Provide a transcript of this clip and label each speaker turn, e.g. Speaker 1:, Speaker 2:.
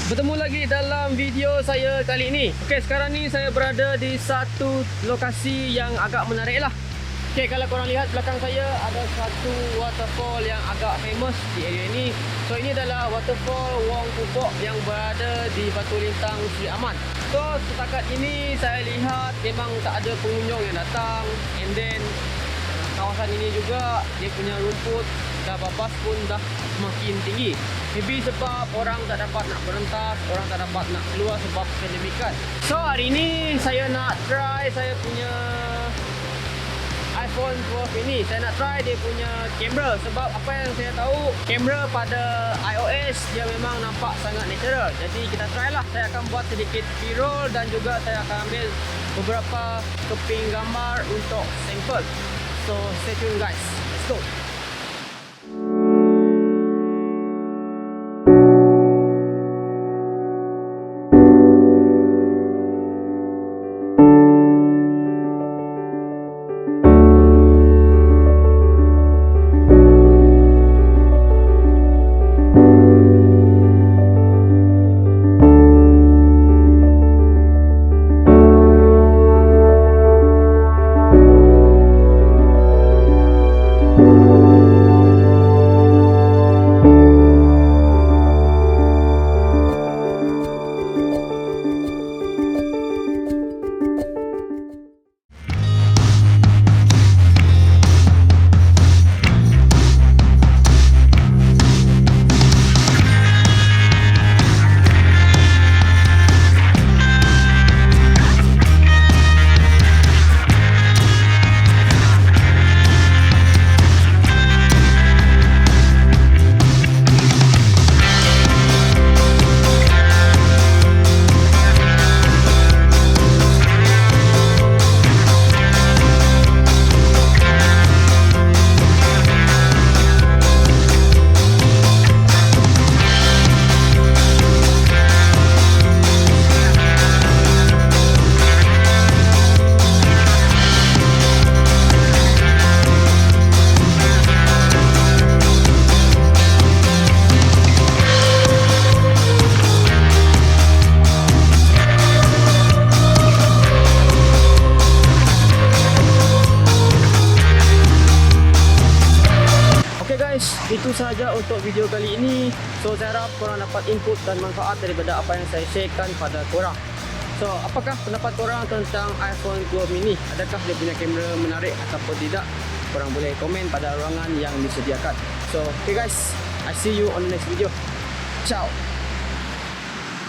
Speaker 1: Bertemu lagi dalam video saya kali ini. Okey, sekarang ni saya berada di satu lokasi yang agak menarik lah. Okey, kalau korang lihat belakang saya ada satu waterfall yang agak famous di area ini. So ini adalah waterfall Wong Pupok yang berada di Batu Lintang Seri Aman. So setakat ini saya lihat memang tak ada pengunjung yang datang. And then kawasan ini juga dia punya rumput dah babas pun dah semakin tinggi. Maybe sebab orang tak dapat nak berentas, orang tak dapat nak keluar sebab pandemikan. So hari ini saya nak try saya punya iPhone 12 ini. Saya nak try dia punya kamera sebab apa yang saya tahu, kamera pada iOS dia memang nampak sangat natural. Jadi kita try lah. Saya akan buat sedikit B-roll dan juga saya akan ambil beberapa keping gambar untuk sampel. So stay tune guys. Let's go. Itu sahaja untuk video kali ini. So saya harap korang dapat input dan manfaat daripada apa yang saya sharekan pada korang. So apakah pendapat korang tentang iPhone 12 mini? Adakah dia punya kamera menarik ataupun tidak? Korang boleh komen pada ruangan yang disediakan. So okay guys, I see you on the next video. Ciao.